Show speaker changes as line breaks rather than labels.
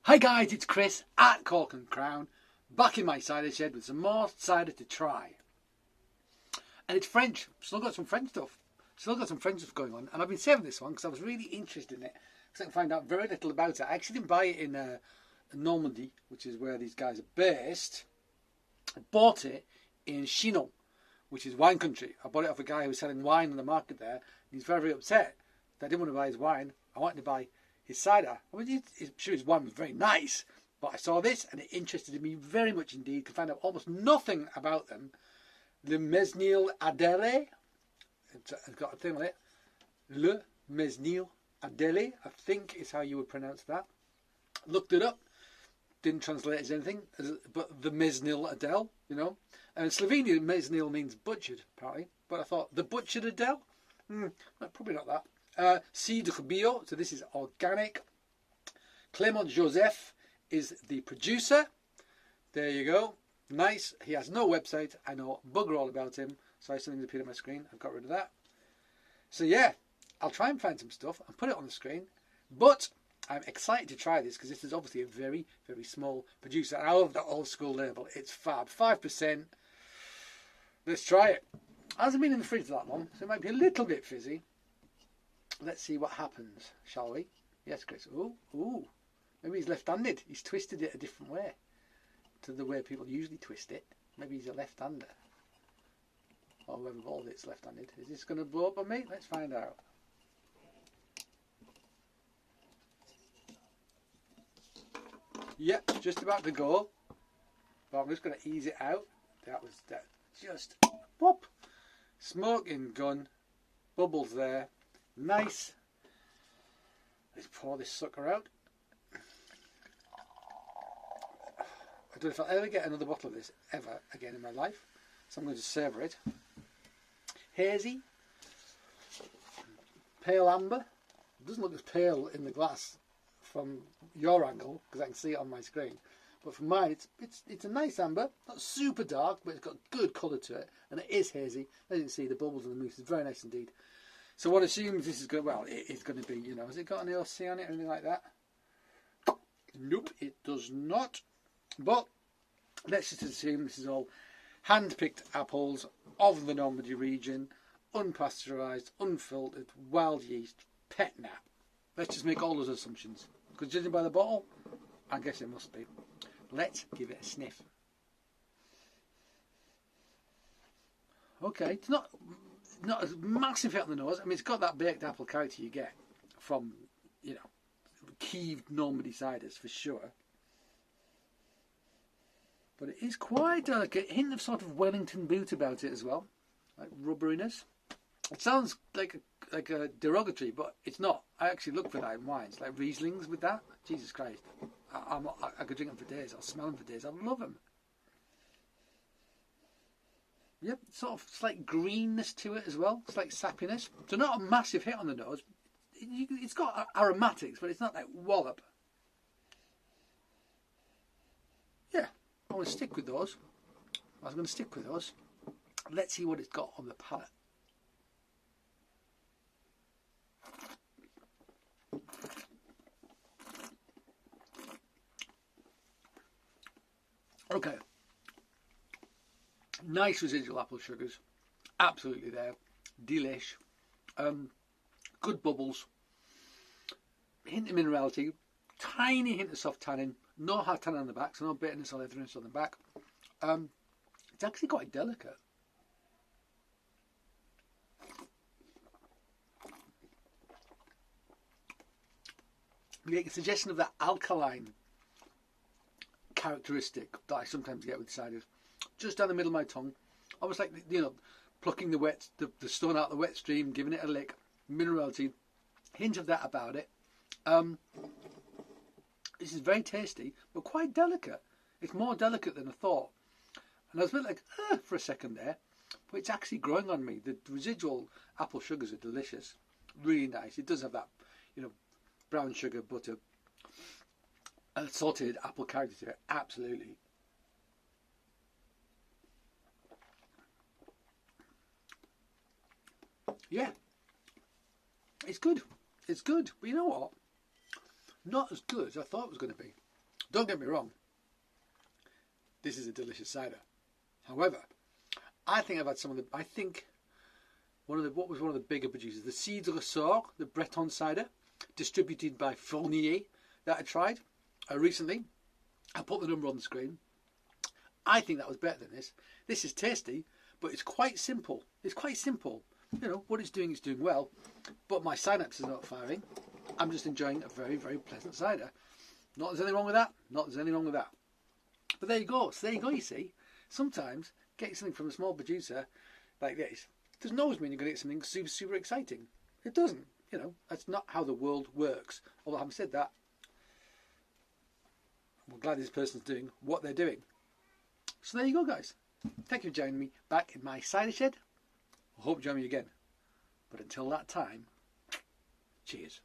Hi guys, it's Chris at Cork and Crown, back in my cider shed with some more cider to try. And it's French, still got some French stuff. Going on, and I've been saving this one because I was really interested in it, because I can find out very little about it. I actually didn't buy it in Normandy, which is where these guys are based. I bought it in Chinon, which is wine country. I bought it off a guy who was selling wine in the market there. He's very, very upset that I didn't want to buy his wine. I wanted to buy his cider. I mean, I'm sure his wine was very nice, but I saw this and it interested me very much indeed. Could find out almost nothing about them. Le Mesnil-Adelée, it's got a thing on it. Le Mesnil-Adelée, I think is how you would pronounce that. Looked it up, didn't translate as anything, but the Mesnil-Adelée, you know. And in Slovenia, Mesnil means butchered, apparently. But I thought, the butchered Adele? Probably not that. Cidre Bio, so this is organic. Clément Joseph is the producer. There you go. Nice. He has no website. I know bugger all about him. Sorry, something's appeared on my screen. I've got rid of that. So yeah, I'll try and find some stuff and put it on the screen. But I'm excited to try this because this is obviously a very, very small producer. I love the old school label. It's fab. 5%. Let's try it. It hasn't been in the fridge that long, so it might be a little bit fizzy. Let's see what happens, shall we? Yes, Chris. Ooh. Maybe he's left-handed. He's twisted it a different way to the way people usually twist it. Maybe he's a left-hander. Or whoever bought it's left-handed. Is this going to blow up on me? Let's find out. Yep, just about to go. But I'm just going to ease it out. That just whoop. Smoking gun. Bubbles there. Nice. Let's pour this sucker out. I don't know if I'll ever get another bottle of this ever again in my life, so I'm going to savour it. Hazy. Pale amber. It doesn't look as pale in the glass from your angle because I can see it on my screen, but from mine it's a nice amber. Not super dark, but it's got good colour to it, and it is hazy. As you can see, the bubbles and the mousse is very nice indeed. So one assumes this is going, well, it is going to be, you know, has it got an AOC on it or anything like that? Nope, it does not. But let's just assume this is all hand-picked apples of the Normandy region, unpasteurised, unfiltered, wild yeast, pet nap. Let's just make all those assumptions. Because judging by the bottle, I guess it must be. Let's give it a sniff. Okay, it's not a massive hit on the nose. I mean, it's got that baked apple character you get from, you know, Kieved Normandy ciders for sure. But it is quite delicate. Hint of sort of Wellington boot about it as well, like rubberiness. It sounds like a derogatory, but it's not. I actually look for that in wines, like Rieslings with that. Jesus Christ, I could drink them for days. I'll smell them for days. I love them. Yep, sort of slight greenness to it as well, slight sappiness. So not a massive hit on the nose. It's got aromatics, but it's not like wallop. Yeah, I want to stick with those. I was going to stick with those. Let's see what it's got on the palate. Okay. Nice residual apple sugars, absolutely there, delish, good bubbles, hint of minerality, tiny hint of soft tannin, no hard tannin on the back, so no bitterness or leatheriness on the back. It's actually quite delicate. You get a suggestion of that alkaline characteristic that I sometimes get with ciders. Just down the middle of my tongue, almost like, you know, plucking the stone out of the wet stream, giving it a lick. Minerality, hint of that about it. This is very tasty, but quite delicate. It's more delicate than I thought, and I was a bit like, for a second there, but it's actually growing on me. The residual apple sugars are delicious, really nice. It does have that, you know, brown sugar, butter, salted apple character to it, absolutely. Yeah, it's good. It's good. But you know what? Not as good as I thought it was going to be. Don't get me wrong, this is a delicious cider. However, I think I've had some of the, I think what was one of the bigger producers, the Cidre Sort, the Breton cider, distributed by Fournier, that I tried recently. I'll put the number on the screen. I think that was better than this. This is tasty, but it's quite simple. It's quite simple. You know, what it's doing well, but my synapses are not firing. I'm just enjoying a very, very pleasant cider. Not there's anything wrong with that. Not there's anything wrong with that. But there you go. So there you go, you see. Sometimes getting something from a small producer like this doesn't always mean you're going to get something super, super exciting. It doesn't. You know, that's not how the world works. Although having said that, I'm glad this person's doing what they're doing. So there you go, guys. Thank you for joining me back in my cider shed. I hope you join me again. But until that time, cheers.